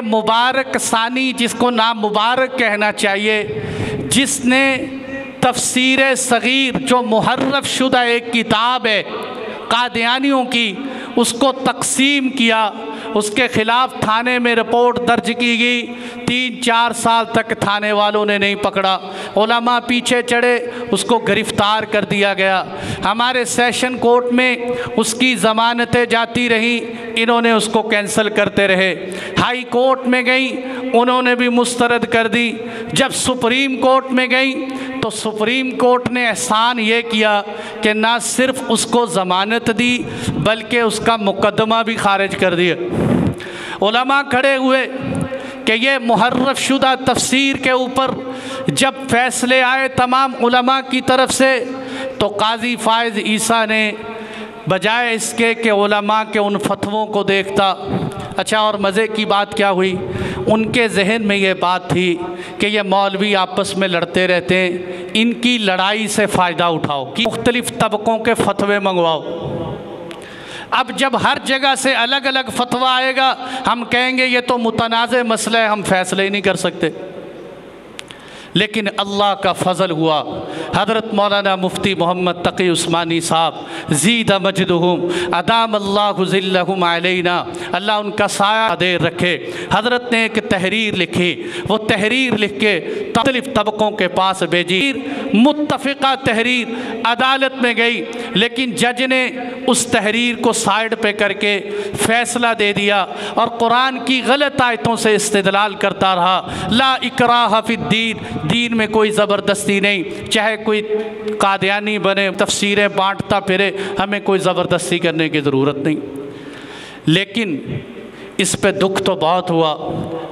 कि मुबारक सानी, जिसको नाम मुबारक कहना चाहिए, जिसने तफसीर सगीर जो मुहर्रफ शुदा एक किताब है कादियानियों की, उसको तकसीम किया, उसके ख़िलाफ़ थाने में रिपोर्ट दर्ज की गई। 3-4 साल तक थाने वालों ने नहीं पकड़ा, उलमा पीछे चढ़े, उसको गिरफ़्तार कर दिया गया। हमारे सेशन कोर्ट में उसकी ज़मानतें जाती रहीं, इन्होंने उसको कैंसिल करते रहे। हाई कोर्ट में गई, उन्होंने भी मुस्तरद कर दी। जब सुप्रीम कोर्ट में गई तो सुप्रीम कोर्ट ने एहसान ये किया कि ना सिर्फ उसको ज़मानत दी बल्कि उसका मुकदमा भी खारिज कर दिया। उलमा खड़े हुए कि ये मुहर्रफ शुदा तफसीर के ऊपर जब फ़ैसले आए तमाम उलमा की तरफ से, तो काजी फ़ाइज़ ईसा ने बजाय इसके कि उलमा के उन फतवों को देखता। अच्छा, और मज़े की बात क्या हुई, उनके जहन में ये बात थी कि ये मौलवी आपस में लड़ते रहते हैं, इनकी लड़ाई से फ़ायदा उठाओ कि मुख्तलिफ़ तबक़ों के फतवे मंगवाओ। अब जब हर जगह से अलग अलग फतवा आएगा, हम कहेंगे ये तो मुतनाज़े मसला है, हम फ़ैसले ही नहीं कर सकते। लेकिन अल्लाह का फ़ज़ल हुआ, हज़रत मौलाना मुफ्ती मोहम्मद तक़ी उस्मानी साहब ज़ीद मजदहुम अदाम अल्लाहु ज़िल्लहुम अलैना, अल्लाह उनका साया दे रखे, हज़रत ने एक तहरीर लिखी। वो तहरीर लिख के मुख्तलिफ़ तबक़ों के पास भेजी, मुत्तफ़िक़ा तहरीर अदालत में गई, लेकिन जज ने उस तहरीर को साइड पे करके फ़ैसला दे दिया और कुरान की गलत आयतों से इस्तिदलाल करता रहा। ला इकराह फ़िद्दीन, दीन में कोई ज़बरदस्ती नहीं, चाहे कोई कादियानी बने, तफसीरें बांटता फिरे, हमें कोई ज़बरदस्ती करने की ज़रूरत नहीं। लेकिन इस पे दुख तो बहुत हुआ,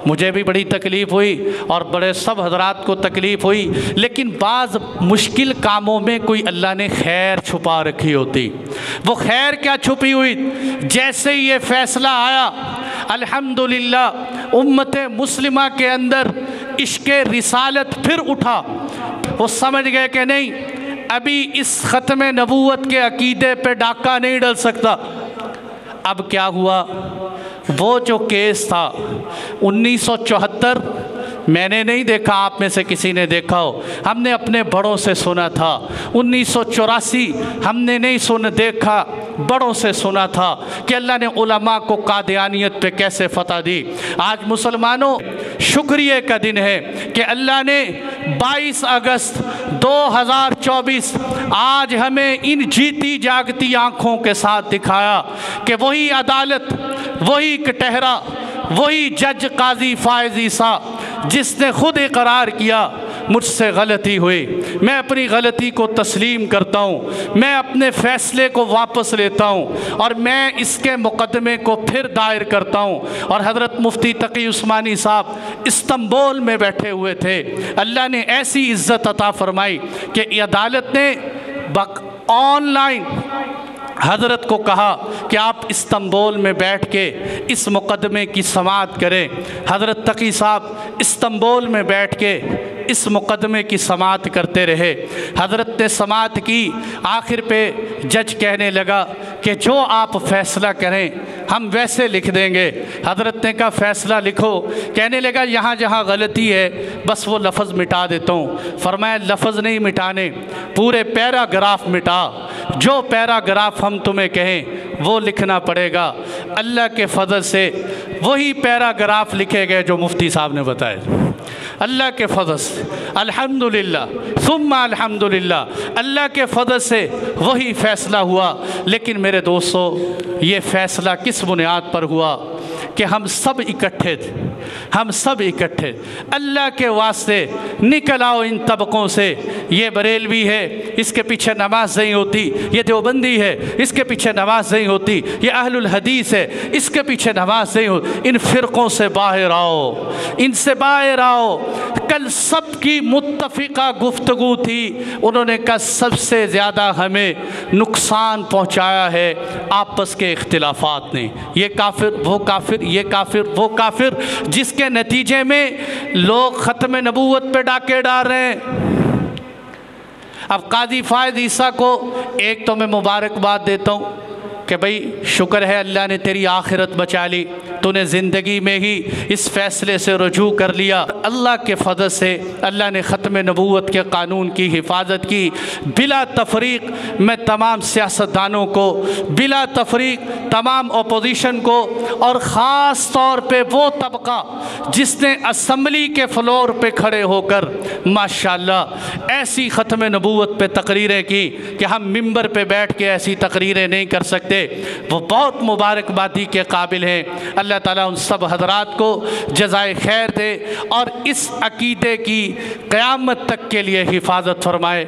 मुझे भी बड़ी तकलीफ़ हुई और बड़े सब हजरात को तकलीफ़ हुई। लेकिन बाज़ मुश्किल कामों में कोई अल्लाह ने खैर छुपा रखी होती। वो खैर क्या छुपी हुई, जैसे ही ये फ़ैसला आया अल्हम्दुलिल्लाह उम्मत मुस्लिमा के अंदर इश्क़े रिसालत फिर उठा। वो समझ गए कि नहीं, अभी इस ख़त्म नबूवत के अकीदे पे डाका नहीं डल सकता। अब क्या हुआ, वो जो केस था 1974, मैंने नहीं देखा, आप में से किसी ने देखा हो, हमने अपने बड़ों से सुना था। 1984 हमने नहीं देखा, बड़ों से सुना था कि अल्लाह ने उलमा को कादियानियत पे कैसे फ़तह दी। आज मुसलमानों, शुक्रिया का दिन है कि अल्लाह ने 22 अगस्त 2024 आज हमें इन जीती जागती आँखों के साथ दिखाया कि वही अदालत, वही कटहरा, वही जज काजी फ़ाइज़ ईसा जिसने खुद इकरार किया मुझसे गलती हुई, मैं अपनी गलती को तस्लीम करता हूँ, मैं अपने फ़ैसले को वापस लेता हूँ और मैं इसके मुकदमे को फिर दायर करता हूँ। और हज़रत मुफ्ती तक़ी उस्मानी साहब इस्तांबुल में बैठे हुए थे, अल्लाह ने ऐसी इज़्ज़त अता फ़रमाई कि अदालत ने ऑनलाइन हज़रत को कहा कि आप इस्तांबुल में बैठ के इस मुकदमे की समाअत करें। हज़रत तक़ी साहब इस्तांबुल में बैठ के इस मुकदमे की समाअत करते रहे। हज़रत ने समाअत की, आखिर पे जज कहने लगा कि जो आप फ़ैसला करें हम वैसे लिख देंगे। हज़रत ने कहा फ़ैसला लिखो। कहने लगा यहाँ जहाँ गलती है बस वो लफ्ज़ मिटा देता हूँ। फरमाया लफ्ज़ नहीं मिटाने, पूरे पैराग्राफ मिटा, जो पैराग्राफ हम तुम्हें कहें वो लिखना पड़ेगा। अल्लाह के फ़ज़ल से वही पैराग्राफ लिखे गए जो मुफ्ती साहब ने बताए। अल्लाह के फ़ज़ल से अल्हम्दुलिल्लाह सुम्मा अल्हम्दुलिल्लाह, अल्लाह के फ़ज़ल से वही फ़ैसला हुआ। लेकिन मेरे दोस्तों, ये फ़ैसला किस बुनियाद पर हुआ कि हम सब इकट्ठे थे, हम सब इकट्ठे। अल्लाह के वास्ते निकल आओ इन तबक़ों से। ये बरेलवी है, इसके पीछे नमाज नहीं होती, ये देवबंदी है, इसके पीछे नमाज नहीं होती, ये अहलुल हदीस है, इसके पीछे नमाज नहीं होती। इन फ़िरक़ों से बाहर आओ, इनसे बाहर आओ। कल सब की मुत्तफ़िक़ा गुफ्तगू थी, उन्होंने कहा सबसे ज़्यादा हमें नुकसान पहुँचाया है आपस के इख्तिलाफ़ात ने। ये काफिर, वो काफिर, ये काफिर, वो काफिर, जिसके नतीजे में लोग ख़त्म नबूवत पे डाके डाल रहे हैं। अब काजी फ़ाइज़ ईसा को एक तो मैं मुबारकबाद देता हूँ कि भाई शुक्र है अल्लाह ने तेरी आखिरत बचा ली, तूने ज़िंदगी में ही इस फ़ैसले से रुजू कर लिया। अल्लाह के फ़ज़ल से अल्लाह ने ख़त्म नबूवत के क़ानून की हिफाजत की। बिला तफरीक मैं तमाम सियासतदानों को, बिला तफरीक तमाम अपोजिशन को, और ख़ास तौर पे वो तबका जिसने असम्बली के फ्लोर पे खड़े होकर माशाअल्लाह ऐसी ख़त्म नबूवत पे तकरीरें की कि हम मिंबर पे बैठ के ऐसी तकरीरें नहीं कर सकते, वो बहुत मुबारकबादी के काबिल हैं। अल्लाह ताला उन सब हज़रात को जज़ाए खैर दे और इस अक़ीदे की क़यामत तक के लिए हिफाजत फरमाए।